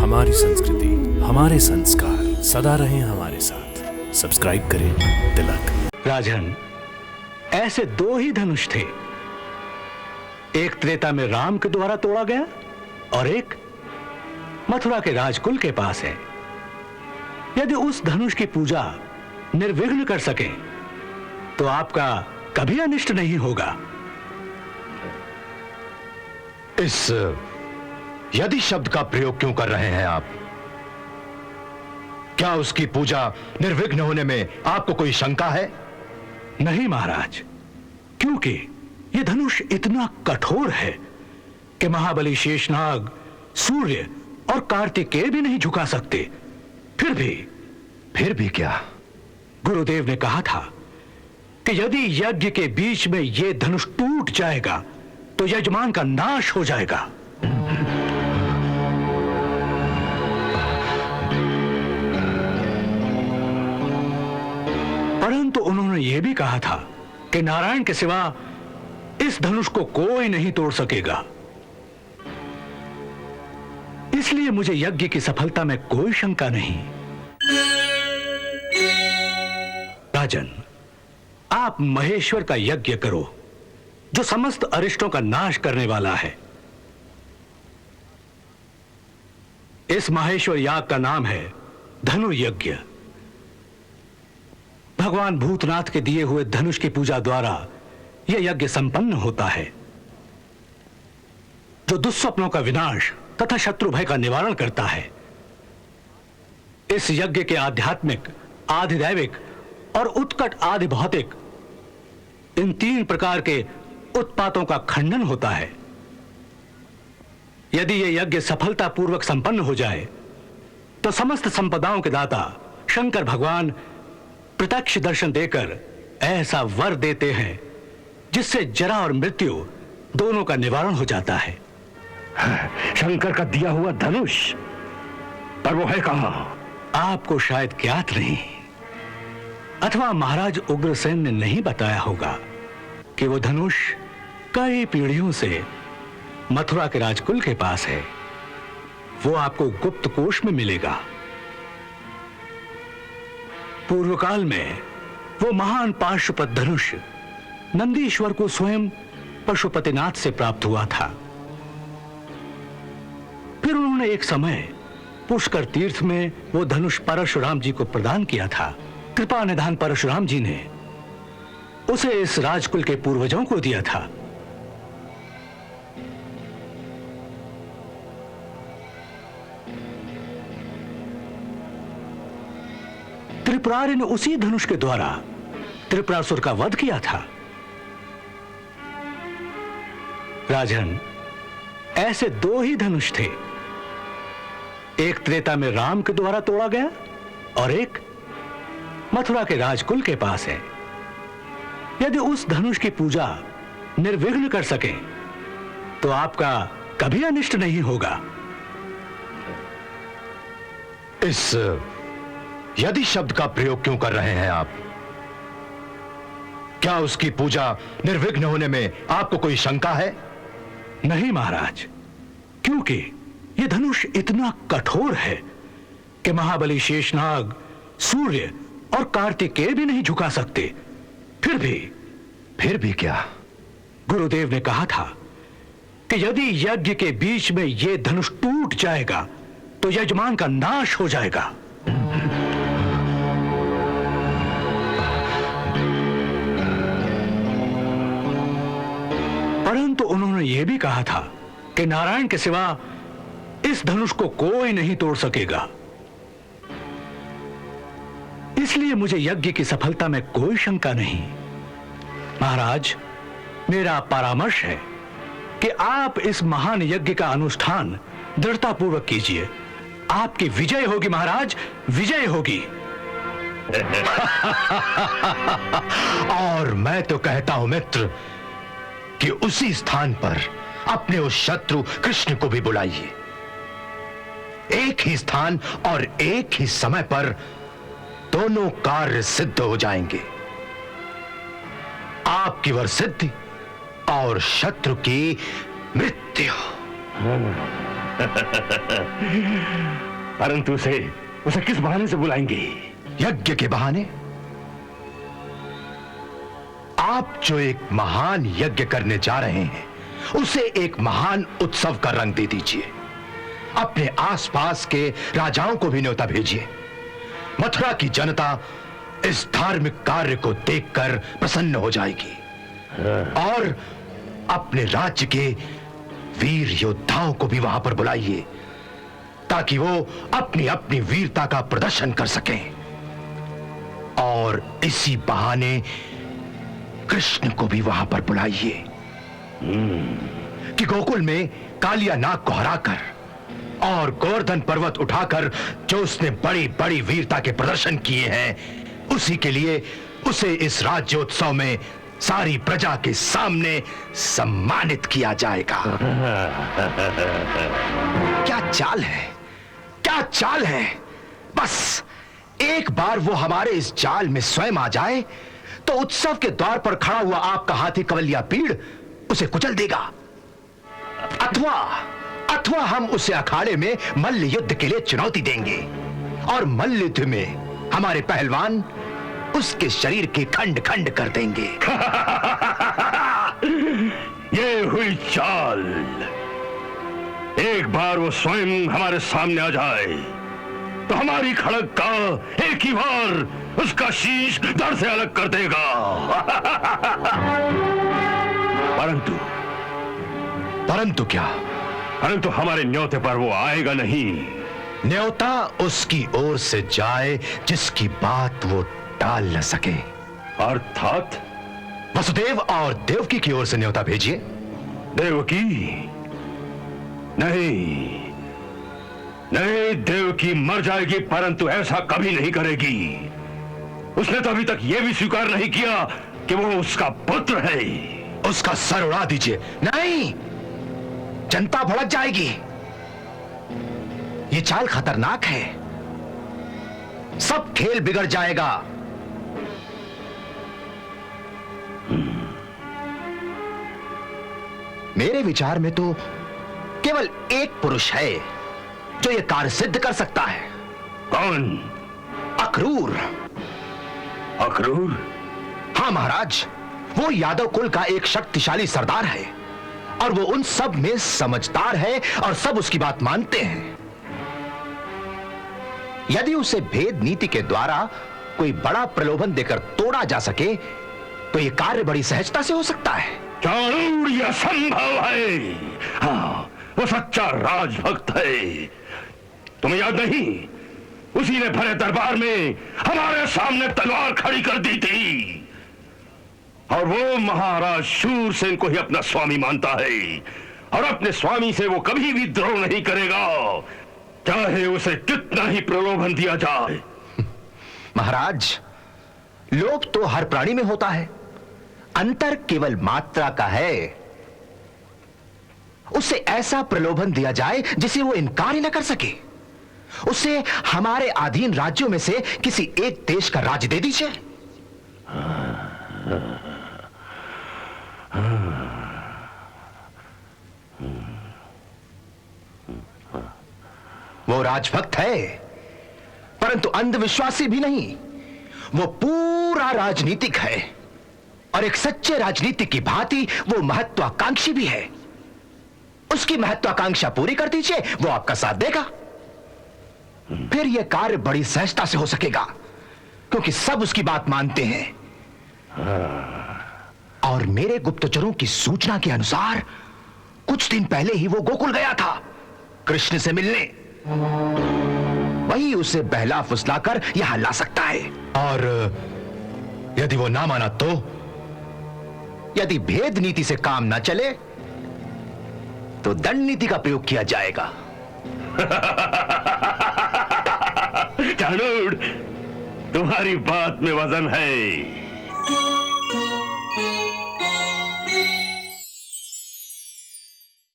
हमारी संस्कृति, हमारे संस्कार सदा रहें हमारे साथ। सब्सक्राइब करें तिलक। राजन, ऐसे दो ही धनुष थे, एक त्रेता में राम के द्वारा तोड़ा गया और एक मथुरा के राजकुल के पास है। यदि उस धनुष की पूजा निर्विघ्न कर सके तो आपका कभी अनिष्ट नहीं होगा। इस यदि शब्द का प्रयोग क्यों कर रहे हैं आप? क्या उसकी पूजा निर्विघ्न होने में आपको कोई शंका है? नहीं महाराज, क्योंकि यह धनुष इतना कठोर है कि महाबली शेषनाग, सूर्य और कार्तिकेय भी नहीं झुका सकते। फिर भी क्या? गुरुदेव ने कहा था कि यदि यज्ञ के बीच में यह धनुष टूट जाएगा तो यजमान का नाश हो जाएगा। परंतु उन्होंने यह भी कहा था कि नारायण के सिवा इस धनुष को कोई नहीं तोड़ सकेगा। इसलिए मुझे यज्ञ की सफलता में कोई शंका नहीं। राजन, आप महेश्वर का यज्ञ करो जो समस्त अरिष्टों का नाश करने वाला है। इस महेश्वर याग का नाम है धनुर्यज्ञ। भगवान भूतनाथ के दिए हुए धनुष की पूजा द्वारा यह यज्ञ संपन्न होता है, जो दुस्वप्नों का विनाश तथा शत्रु भय का निवारण करता है। इस यज्ञ के आध्यात्मिक, आधिदैविक और उत्कट आदि भौतिक, इन तीन प्रकार के उत्पातों का खंडन होता है। यदि यह यज्ञ सफलतापूर्वक संपन्न हो जाए तो समस्त संपदाओं के दाता शंकर भगवान प्रत्यक्ष दर्शन देकर ऐसा वर देते हैं जिससे जरा और मृत्यु दोनों का निवारण हो जाता है। शंकर का दिया हुआ धनुष, पर वो है कहां? आपको शायद ज्ञात नहीं, अथवा महाराज उग्रसेन ने नहीं बताया होगा कि वो धनुष कई पीढ़ियों से मथुरा के राजकुल के पास है। वो आपको गुप्त कोश में मिलेगा। पूर्व काल में वो महान पाशुपत धनुष नंदीश्वर को स्वयं पशुपतिनाथ से प्राप्त हुआ था। फिर उन्होंने एक समय पुष्कर तीर्थ में वो धनुष परशुराम जी को प्रदान किया था। कृपा निधान परशुराम जी ने उसे इस राजकुल के पूर्वजों को दिया था। त्रिपुरारि ने उसी धनुष के द्वारा त्रिपुरासुर का वध किया था। राजन, ऐसे दो ही धनुष थे, एक त्रेता में राम के द्वारा तोड़ा गया और एक मथुरा के राजकुल के पास है। यदि उस धनुष की पूजा निर्विघ्न कर सके तो आपका कभी अनिष्ट नहीं होगा। इस यदि शब्द का प्रयोग क्यों कर रहे हैं आप? क्या उसकी पूजा निर्विघ्न होने में आपको कोई शंका है? नहीं महाराज, क्योंकि यह धनुष इतना कठोर है कि महाबली शेषनाग, सूर्य और कार्तिकेय भी नहीं झुका सकते। फिर भी क्या? गुरुदेव ने कहा था कि यदि यज्ञ के बीच में यह धनुष टूट जाएगा तो यजमान का नाश हो जाएगा। परंतु उन्होंने यह भी कहा था कि नारायण के सिवा इस धनुष को कोई नहीं तोड़ सकेगा। इसलिए मुझे यज्ञ की सफलता में कोई शंका नहीं। महाराज, मेरा परामर्श है कि आप इस महान यज्ञ का अनुष्ठान दृढ़तापूर्वक कीजिए। आपकी विजय होगी महाराज, विजय होगी। और मैं तो कहता हूं मित्र कि उसी स्थान पर अपने उस शत्रु कृष्ण को भी बुलाइए। एक ही स्थान और एक ही समय पर दोनों कार्य सिद्ध हो जाएंगे। आपकी वर सिद्धि और शत्रु की मृत्यु। परंतु उसे किस बहाने से बुलाएंगे? यज्ञ के बहाने। आप जो एक महान यज्ञ करने जा रहे हैं, उसे एक महान उत्सव का रंग दे दीजिए। अपने आसपास के राजाओं को भी न्योता भेजिए। मथुरा की जनता इस धार्मिक कार्य को देखकर प्रसन्न हो जाएगी। और अपने राज्य के वीर योद्धाओं को भी वहां पर बुलाइए, ताकि वो अपनी अपनी वीरता का प्रदर्शन कर सकें। और इसी बहाने कृष्ण को भी वहां पर बुलाइए कि गोकुल में कालिया नाग को हराकर और गोवर्धन पर्वत उठाकर जो उसने बड़ी बड़ी वीरता के प्रदर्शन किए हैं, उसी के लिए उसे इस राज्योत्सव में सारी प्रजा के सामने सम्मानित किया जाएगा। क्या चाल है, क्या चाल है। बस एक बार वो हमारे इस जाल में स्वयं आ जाए तो उत्सव के द्वार पर खड़ा हुआ आपका हाथी कवलिया पीड़ उसे कुचल देगा। अथवा हम उसे अखाड़े में मल्ल युद्ध के लिए चुनौती देंगे और मल्ल युद्ध में हमारे पहलवान उसके शरीर के खंड खंड कर देंगे। ये हुई चाल। एक बार वो स्वयं हमारे सामने आ जाए तो हमारी खड़ग का एक ही बार उसका शीश धड़ से अलग कर देगा। परंतु क्या? परंतु हमारे न्योते पर वो आएगा नहीं। न्योता उसकी ओर से जाए जिसकी बात वो टाल न सके। अर्थात वसुदेव और देवकी की ओर से न्योता भेजिए। देवकी? नहीं, देवकी मर जाएगी, परंतु ऐसा कभी नहीं करेगी। उसने तो अभी तक यह भी स्वीकार नहीं किया कि वो उसका पुत्र है। उसका सर उड़ा दीजिए। नहीं, जनता भड़क जाएगी। ये चाल खतरनाक है। सब खेल बिगड़ जाएगा। मेरे विचार में तो केवल एक पुरुष है जो यह कार्य सिद्ध कर सकता है। कौन? अक्रूर। अक्रूर? हाँ महाराज, वो यादव कुल का एक शक्तिशाली सरदार है और वो उन सब में समझदार है और सब उसकी बात मानते हैं। यदि उसे भेद नीति के द्वारा कोई बड़ा प्रलोभन देकर तोड़ा जा सके तो यह कार्य बड़ी सहजता से हो सकता है। जरूर यह संभव है। हाँ, वो सच्चा राजभक्त है। तुम्हें याद नहीं, उसी ने भरे दरबार में हमारे सामने तलवार खड़ी कर दी थी। और वो महाराज शूरसेन को ही अपना स्वामी मानता है और अपने स्वामी से वो कभी भी द्रोह नहीं करेगा, चाहे उसे कितना ही प्रलोभन दिया जाए। महाराज, लोभ तो हर प्राणी में होता है, अंतर केवल मात्रा का है। उसे ऐसा प्रलोभन दिया जाए जिसे वो इनकार ही न कर सके। उसे हमारे अधीन राज्यों में से किसी एक देश का राज्य दे दीजिए। वो राजभक्त है, परंतु अंधविश्वासी भी नहीं। वो पूरा राजनीतिक है और एक सच्चे राजनीतिक की भांति वो महत्वाकांक्षी भी है। उसकी महत्वाकांक्षा पूरी कर दीजिए, वो आपका साथ देगा। फिर यह कार्य बड़ी सहजता से हो सकेगा, क्योंकि सब उसकी बात मानते हैं। और मेरे गुप्तचरों की सूचना के अनुसार कुछ दिन पहले ही वो गोकुल गया था कृष्ण से मिलने। वही उसे बहला फुसलाकर यहां ला सकता है। और यदि वो ना माना तो, यदि भेद नीति से काम ना चले तो दंड नीति का प्रयोग किया जाएगा। चाणूर, तुम्हारी बात में वजन है।